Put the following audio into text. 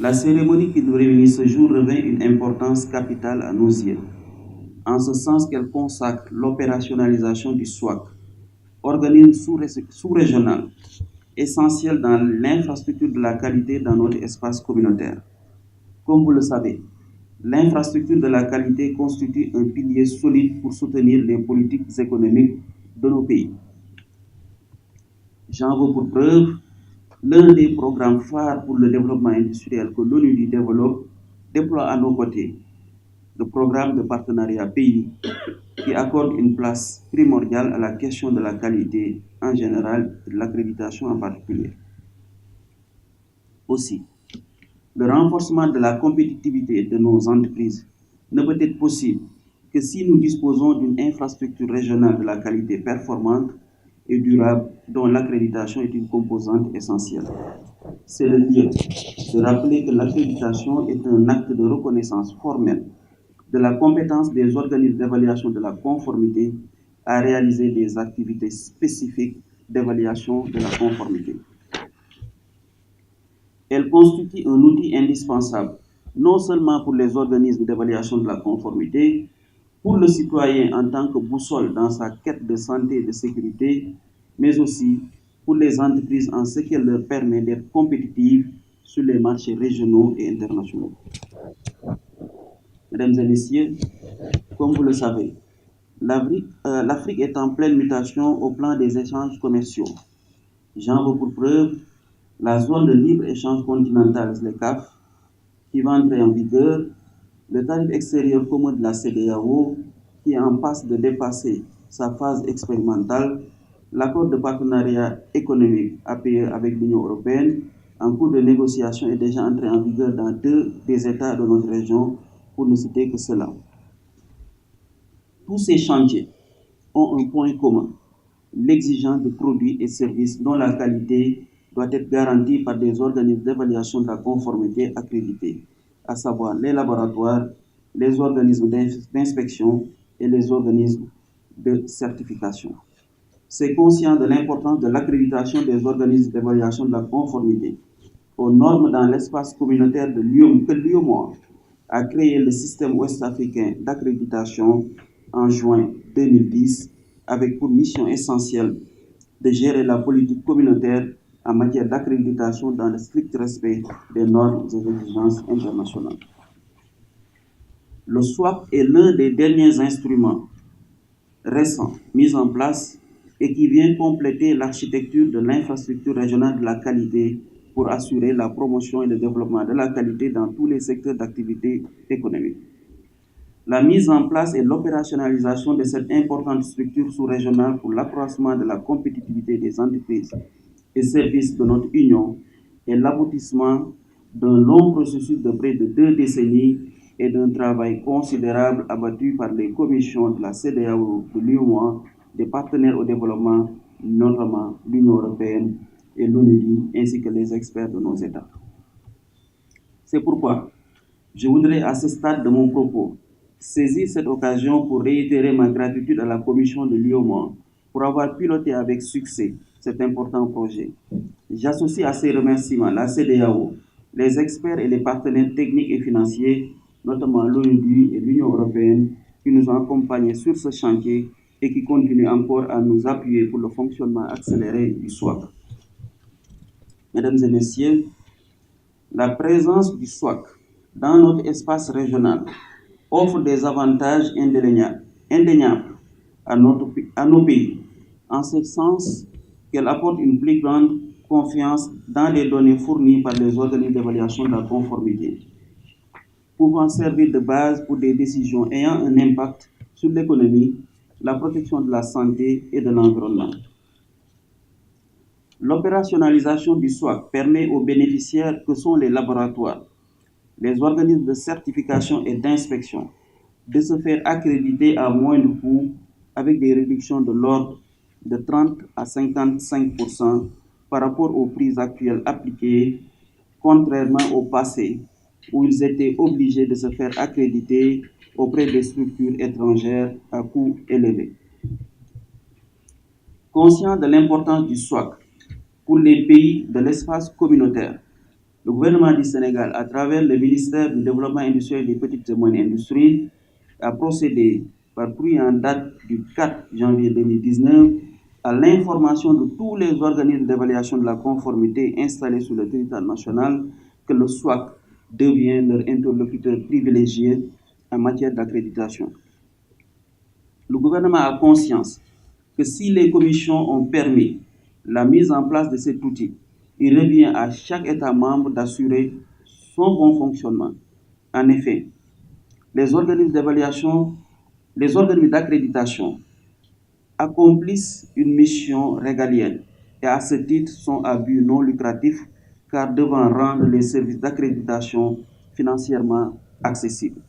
La cérémonie qui nous réunit ce jour revêt une importance capitale à nos yeux, en ce sens qu'elle consacre l'opérationnalisation du SWAC, organisme sous-régional essentiel dans l'infrastructure de la qualité dans notre espace communautaire. Comme vous le savez, l'infrastructure de la qualité constitue un pilier solide pour soutenir les politiques économiques de nos pays. J'en veux pour preuve l'un des programmes phares pour le développement industriel que l'ONU développe, déploie à nos côtés le programme de partenariat pays qui accorde une place primordiale à la question de la qualité en général et de l'accréditation en particulier. Aussi, le renforcement de la compétitivité de nos entreprises ne peut être possible que si nous disposons d'une infrastructure régionale de la qualité performante et durable dont l'accréditation est une composante essentielle. C'est le lieu de rappeler que l'accréditation est un acte de reconnaissance formelle de la compétence des organismes d'évaluation de la conformité à réaliser des activités spécifiques d'évaluation de la conformité. Elle constitue un outil indispensable, non seulement pour les organismes d'évaluation de la conformité, pour le citoyen en tant que boussole dans sa quête de santé et de sécurité, mais aussi pour les entreprises en ce qu'elle leur permet d'être compétitives sur les marchés régionaux et internationaux. Mesdames et messieurs, comme vous le savez, l'Afrique est en pleine mutation au plan des échanges commerciaux. J'en veux pour preuve la zone de libre-échange continentale, les CAF, qui va entrer en vigueur, le tarif extérieur commun de la CEDEAO, qui est en passe de dépasser sa phase expérimentale, l'accord de partenariat économique APE avec l'Union européenne, en cours de négociation, est déjà entré en vigueur dans 2 des États de notre région, pour ne citer que cela. Tous ces chantiers ont un point commun, l'exigence de produits et services dont la qualité doit être garantie par des organismes d'évaluation de la conformité accrédités, à savoir les laboratoires, les organismes d'inspection et les organismes de certification. C'est conscient de l'importance de l'accréditation des organismes d'évaluation de la conformité aux normes dans l'espace communautaire de l'UEMOA a créé le système ouest-africain d'accréditation en juin 2010 avec pour mission essentielle de gérer la politique communautaire en matière d'accréditation dans le strict respect des normes et exigences internationales. Le SWAP est l'un des derniers instruments récents mis en place et qui vient compléter l'architecture de l'infrastructure régionale de la qualité pour assurer la promotion et le développement de la qualité dans tous les secteurs d'activité économique. La mise en place et l'opérationnalisation de cette importante structure sous-régionale pour l'accroissement de la compétitivité des entreprises et services de notre Union est l'aboutissement d'un long processus de près de 2 décennies et d'un travail considérable abattu par les commissions de la CEDEAO, de l'UEMOA, des partenaires au développement, notamment l'Union européenne et l'ONU, ainsi que les experts de nos États. C'est pourquoi je voudrais à ce stade de mon propos saisir cette occasion pour réitérer ma gratitude à la commission de l'UEMOA pour avoir piloté avec succès cet important projet. J'associe à ces remerciements la CEDEAO, les experts et les partenaires techniques et financiers, notamment l'ONU et l'Union européenne, qui nous ont accompagnés sur ce chantier et qui continuent encore à nous appuyer pour le fonctionnement accéléré du SWAC. Mesdames et messieurs, la présence du SWAC dans notre espace régional offre des avantages indéniables à nos pays, en ce sens qu'elle apporte une plus grande confiance dans les données fournies par les organismes d'évaluation de la conformité, pouvant servir de base pour des décisions ayant un impact sur l'économie, la protection de la santé et de l'environnement. L'opérationnalisation du SWAC permet aux bénéficiaires que sont les laboratoires, les organismes de certification et d'inspection de se faire accréditer à moindre coût avec des réductions de l'ordre de 30 à 55% par rapport aux prix actuels appliqués, contrairement au passé où ils étaient obligés de se faire accréditer auprès des structures étrangères à coût élevé. Conscient de l'importance du SWAC pour les pays de l'espace communautaire, Le gouvernement du Sénégal, à travers le ministère du Développement industriel et des petites et moyennes industries, a procédé par courrier en date du 4 janvier 2019 à l'information de tous les organismes d'évaluation de la conformité installés sur le territoire national que le SOAC devient leur interlocuteur privilégié en matière d'accréditation. Le gouvernement a conscience que si les commissions ont permis la mise en place de cet outil, il revient à chaque État membre d'assurer son bon fonctionnement. En effet, les organismes d'évaluation, les organismes d'accréditation accomplissent une mission régalienne et à ce titre sont à but non lucratif car devant rendre les services d'accréditation financièrement accessibles.